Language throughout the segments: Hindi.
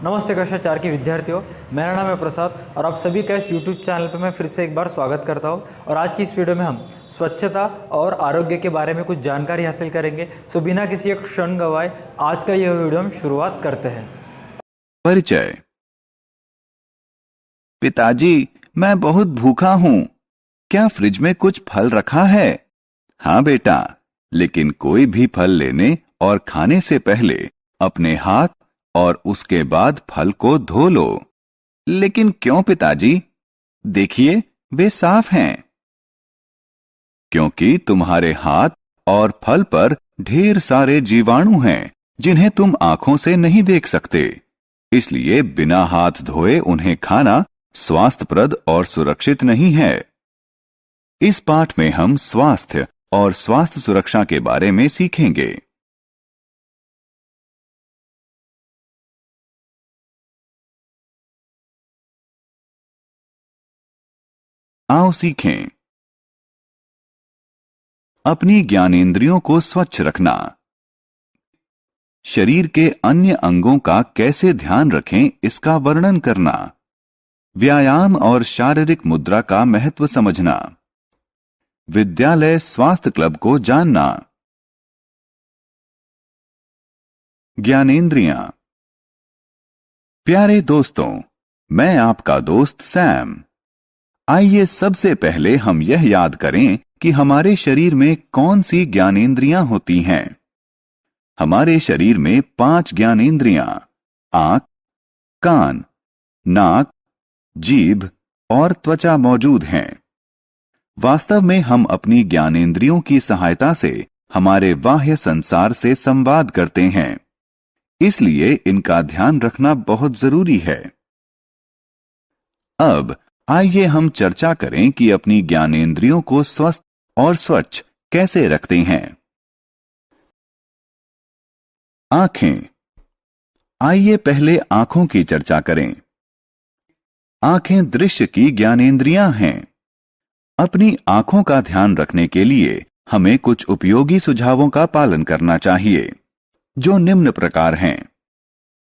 नमस्ते कक्षा 4 के विद्यार्थियों, मेरा नाम है प्रसाद और आप सभी का इस यूट्यूब चैनल पर मैं फिर से एक बार स्वागत करता हूं। और आज की इस वीडियो में हम स्वच्छता और आरोग्य के बारे में कुछ जानकारी हासिल करेंगे। सो बिना किसी एक क्षण गवाए आज का यह वीडियो हम शुरुआत करते हैं। परिचय। पिताजी, मैं बहुत भूखा हूँ। क्या फ्रिज में कुछ फल रखा है? हाँ बेटा, लेकिन कोई भी फल लेने और खाने से पहले अपने हाथ और उसके बाद फल को धो लो। लेकिन क्यों पिताजी? देखिए, वे साफ हैं। क्योंकि तुम्हारे हाथ और फल पर ढेर सारे जीवाणु हैं जिन्हें तुम आंखों से नहीं देख सकते। इसलिए बिना हाथ धोए उन्हें खाना स्वास्थ्यप्रद और सुरक्षित नहीं है। इस पाठ में हम स्वास्थ्य और स्वास्थ्य सुरक्षा के बारे में सीखेंगे। आओ सीखें। अपनी ज्ञानेंद्रियों को स्वच्छ रखना। शरीर के अन्य अंगों का कैसे ध्यान रखें, इसका वर्णन करना। व्यायाम और शारीरिक मुद्रा का महत्व समझना। विद्यालय स्वास्थ्य क्लब को जानना। ज्ञानेंद्रियां। प्यारे दोस्तों, मैं आपका दोस्त सैम। आइए सबसे पहले हम यह याद करें कि हमारे शरीर में कौन सी ज्ञानेंद्रियां होती हैं। हमारे शरीर में 5 ज्ञानेंद्रियां आंख, कान, नाक, जीभ और त्वचा मौजूद हैं। वास्तव में हम अपनी ज्ञानेंद्रियों की सहायता से हमारे बाह्य संसार से संवाद करते हैं, इसलिए इनका ध्यान रखना बहुत जरूरी है। अब आइए हम चर्चा करें कि अपनी ज्ञानेंद्रियों को स्वस्थ और स्वच्छ कैसे रखते हैं। आंखें। आइए पहले आंखों की चर्चा करें। आंखें दृश्य की ज्ञानेंद्रियां हैं। अपनी आंखों का ध्यान रखने के लिए हमें कुछ उपयोगी सुझावों का पालन करना चाहिए, जो निम्न प्रकार हैं।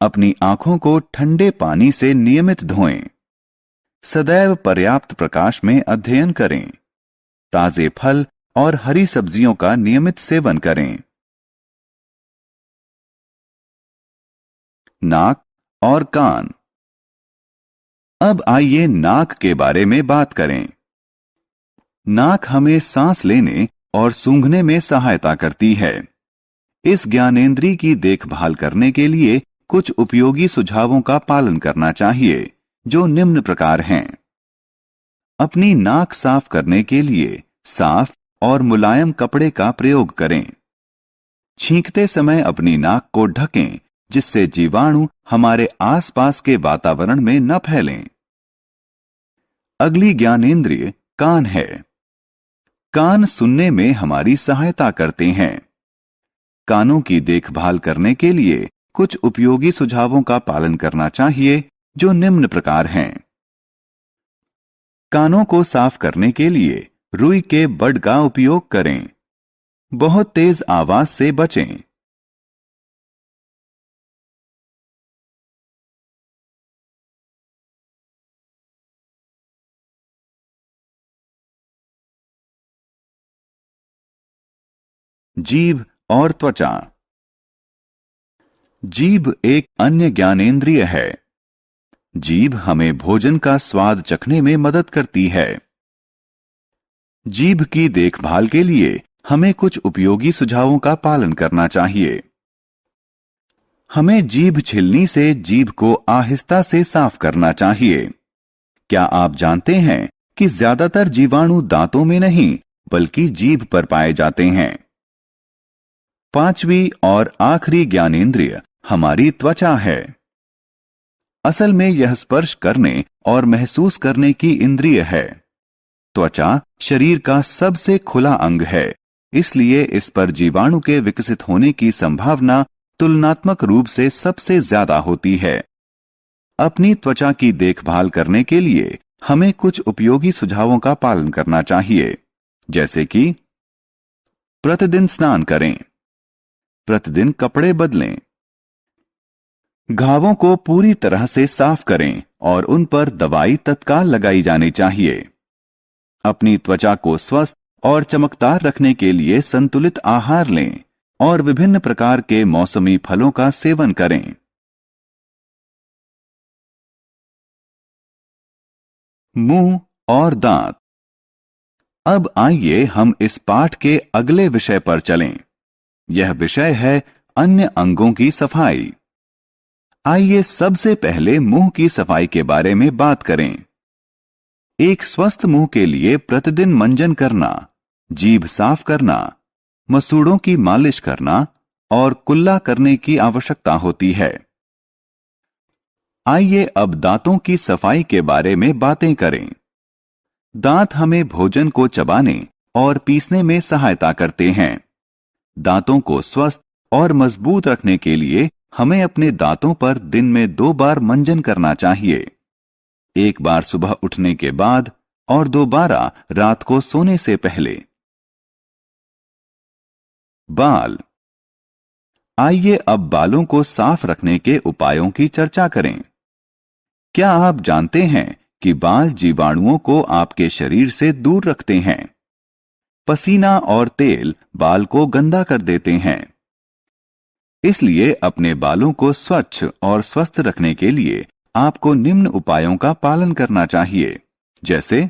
अपनी आंखों को ठंडे पानी से नियमित धोएं। सदैव पर्याप्त प्रकाश में अध्ययन करें। ताजे फल और हरी सब्जियों का नियमित सेवन करें। नाक और कान। अब आइए नाक के बारे में बात करें। नाक हमें सांस लेने और सूंघने में सहायता करती है। इस ज्ञानेंद्रिय की देखभाल करने के लिए कुछ उपयोगी सुझावों का पालन करना चाहिए, जो निम्न प्रकार हैं। अपनी नाक साफ करने के लिए साफ और मुलायम कपड़े का प्रयोग करें। छींकते समय अपनी नाक को ढकें, जिससे जीवाणु हमारे आसपास के वातावरण में न फैलें। अगली ज्ञानेंद्रिय कान है। कान सुनने में हमारी सहायता करते हैं। कानों की देखभाल करने के लिए कुछ उपयोगी सुझावों का पालन करना चाहिए, जो निम्न प्रकार हैं। कानों को साफ करने के लिए रुई के बड का उपयोग करें। बहुत तेज आवाज से बचें। जीभ और त्वचा। जीभ एक अन्य ज्ञानेंद्रिय है। जीभ हमें भोजन का स्वाद चखने में मदद करती है। जीभ की देखभाल के लिए हमें कुछ उपयोगी सुझावों का पालन करना चाहिए। हमें जीभ छिलनी से जीभ को आहिस्ता से साफ करना चाहिए। क्या आप जानते हैं कि ज्यादातर जीवाणु दांतों में नहीं, बल्कि जीभ पर पाए जाते हैं। 5वीं और आखिरी ज्ञानेंद्रिय हमारी त्वचा है। असल में यह स्पर्श करने और महसूस करने की इंद्रिय है। त्वचा शरीर का सबसे खुला अंग है, इसलिए इस पर जीवाणु के विकसित होने की संभावना तुलनात्मक रूप से सबसे ज्यादा होती है। अपनी त्वचा की देखभाल करने के लिए हमें कुछ उपयोगी सुझावों का पालन करना चाहिए, जैसे कि प्रतिदिन स्नान करें, प्रतिदिन कपड़े बदलें, घावों को पूरी तरह से साफ करें और उन पर दवाई तत्काल लगाई जानी चाहिए। अपनी त्वचा को स्वस्थ और चमकदार रखने के लिए संतुलित आहार लें और विभिन्न प्रकार के मौसमी फलों का सेवन करें। मुंह और दांत। अब आइए हम इस पाठ के अगले विषय पर चलें। यह विषय है अन्य अंगों की सफाई। आइए सबसे पहले मुंह की सफाई के बारे में बात करें। एक स्वस्थ मुंह के लिए प्रतिदिन मंजन करना, जीभ साफ करना, मसूड़ों की मालिश करना और कुल्ला करने की आवश्यकता होती है। आइए अब दांतों की सफाई के बारे में बातें करें। दांत हमें भोजन को चबाने और पीसने में सहायता करते हैं। दांतों को स्वस्थ और मजबूत रखने के लिए हमें अपने दांतों पर दिन में 2 बार मंजन करना चाहिए। एक बार सुबह उठने के बाद और दोबारा रात को सोने से पहले। बाल। आइए अब बालों को साफ रखने के उपायों की चर्चा करें। क्या आप जानते हैं कि बाल जीवाणुओं को आपके शरीर से दूर रखते हैं? पसीना और तेल बाल को गंदा कर देते हैं। इसलिए अपने बालों को स्वच्छ और स्वस्थ रखने के लिए आपको निम्न उपायों का पालन करना चाहिए, जैसे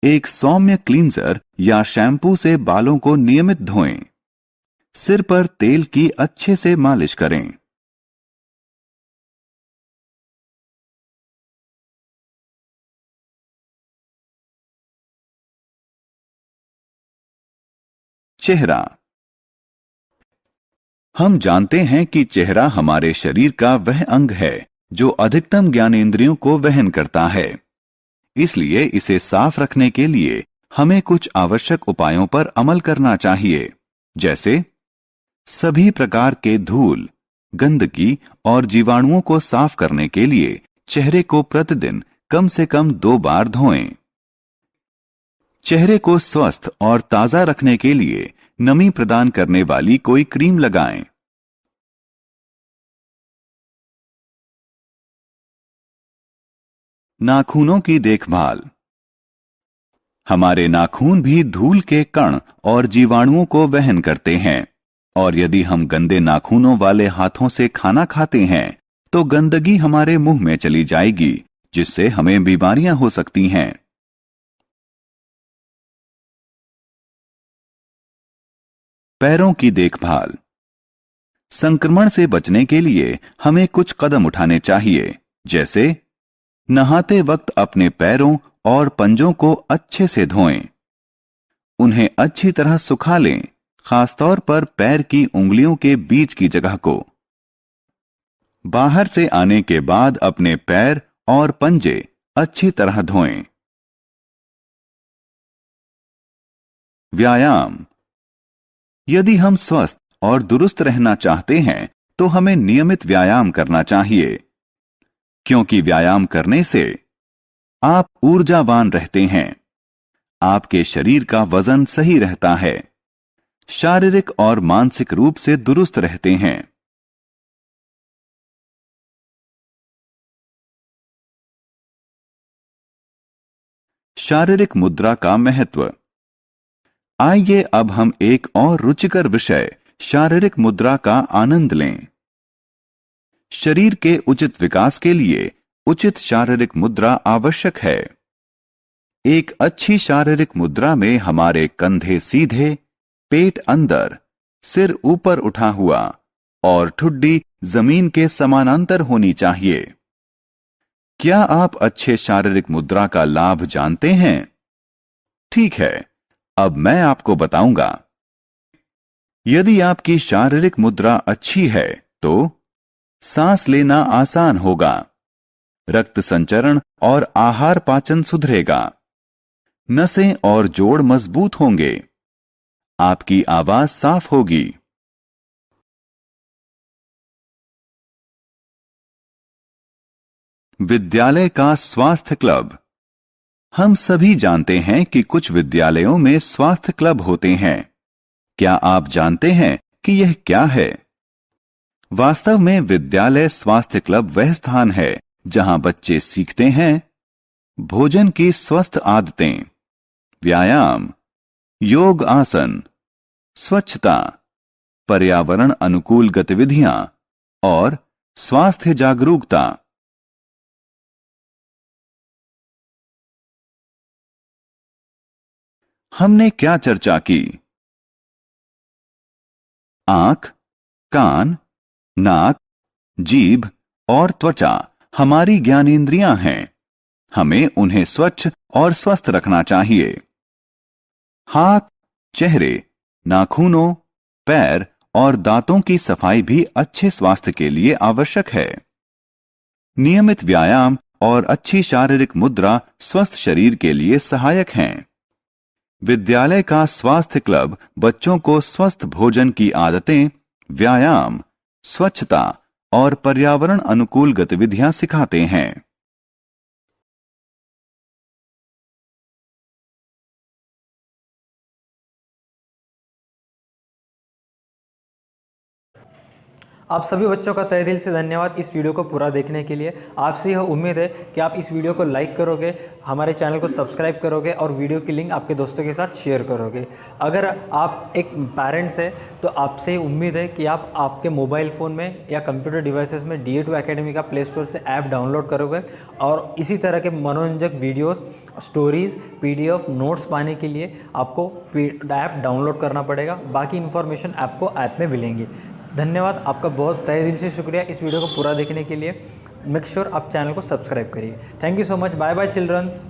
एक सौम्य क्लींजर या शैम्पू से बालों को नियमित धोएं। सिर पर तेल की अच्छे से मालिश करें। चेहरा। हम जानते हैं कि चेहरा हमारे शरीर का वह अंग है जो अधिकतम ज्ञानेंद्रियों को वहन करता है। इसलिए इसे साफ रखने के लिए हमें कुछ आवश्यक उपायों पर अमल करना चाहिए, जैसे सभी प्रकार के धूल, गंदगी और जीवाणुओं को साफ करने के लिए चेहरे को प्रतिदिन कम से कम 2 बार धोएं। चेहरे को स्वस्थ और ताजा रखने के लिए नमी प्रदान करने वाली कोई क्रीम लगाएं। नाखूनों की देखभाल। हमारे नाखून भी धूल के कण और जीवाणुओं को वहन करते हैं, और यदि हम गंदे नाखूनों वाले हाथों से खाना खाते हैं तो गंदगी हमारे मुंह में चली जाएगी, जिससे हमें बीमारियां हो सकती हैं। पैरों की देखभाल। संक्रमण से बचने के लिए हमें कुछ कदम उठाने चाहिए, जैसे नहाते वक्त अपने पैरों और पंजों को अच्छे से धोएं। उन्हें अच्छी तरह सुखा लें, खासतौर पर पैर की उंगलियों के बीच की जगह को। बाहर से आने के बाद अपने पैर और पंजे अच्छी तरह धोएं। व्यायाम। यदि हम स्वस्थ और दुरुस्त रहना चाहते हैं तो हमें नियमित व्यायाम करना चाहिए, क्योंकि व्यायाम करने से आप ऊर्जावान रहते हैं, आपके शरीर का वजन सही रहता है, शारीरिक और मानसिक रूप से दुरुस्त रहते हैं। शारीरिक मुद्रा का महत्व। आइए अब हम एक और रुचिकर विषय शारीरिक मुद्रा का आनंद लें। शरीर के उचित विकास के लिए उचित शारीरिक मुद्रा आवश्यक है। एक अच्छी शारीरिक मुद्रा में हमारे कंधे सीधे, पेट अंदर, सिर ऊपर उठा हुआ और ठुड्डी जमीन के समानांतर होनी चाहिए। क्या आप अच्छे शारीरिक मुद्रा का लाभ जानते हैं? ठीक है, अब मैं आपको बताऊंगा। यदि आपकी शारीरिक मुद्रा अच्छी है तो सांस लेना आसान होगा, रक्त संचरण और आहार पाचन सुधरेगा, नसें और जोड़ मजबूत होंगे, आपकी आवाज साफ होगी। विद्यालय का स्वास्थ्य क्लब। हम सभी जानते हैं कि कुछ विद्यालयों में स्वास्थ्य क्लब होते हैं। क्या आप जानते हैं कि यह क्या है? वास्तव में विद्यालय स्वास्थ्य क्लब वह स्थान है जहां बच्चे सीखते हैं भोजन की स्वस्थ आदतें, व्यायाम, योग आसन, स्वच्छता, पर्यावरण अनुकूल गतिविधियां और स्वास्थ्य जागरूकता। हमने क्या चर्चा की? आंख, कान, नाक, जीभ और त्वचा हमारी ज्ञानेंद्रियां हैं। हमें उन्हें स्वच्छ और स्वस्थ रखना चाहिए। हाथ, चेहरे, नाखूनों, पैर और दांतों की सफाई भी अच्छे स्वास्थ्य के लिए आवश्यक है। नियमित व्यायाम और अच्छी शारीरिक मुद्रा स्वस्थ शरीर के लिए सहायक हैं। विद्यालय का स्वास्थ्य क्लब बच्चों को स्वस्थ भोजन की आदतें, व्यायाम, स्वच्छता और पर्यावरण अनुकूल गतिविधियां सिखाते हैं। आप सभी बच्चों का तहे दिल से धन्यवाद इस वीडियो को पूरा देखने के लिए। आपसे यह उम्मीद है कि आप इस वीडियो को लाइक करोगे, हमारे चैनल को सब्सक्राइब करोगे और वीडियो की लिंक आपके दोस्तों के साथ शेयर करोगे। अगर आप एक पेरेंट्स हैं तो आपसे उम्मीद है कि आप आपके मोबाइल फ़ोन में या कंप्यूटर डिवाइसेस में DA2 एकेडमी का प्ले स्टोर से ऐप डाउनलोड करोगे और इसी तरह के मनोरंजक वीडियोस, स्टोरीज़, PDF, नोट्स पाने के लिए आपको ऐप डाउनलोड करना पड़ेगा। बाकी इन्फॉर्मेशन आपको ऐप में मिलेंगी। धन्यवाद, आपका बहुत तहे दिल से शुक्रिया इस वीडियो को पूरा देखने के लिए। मेक श्योर आप चैनल को सब्सक्राइब करिए। Thank you so much. Bye bye children's.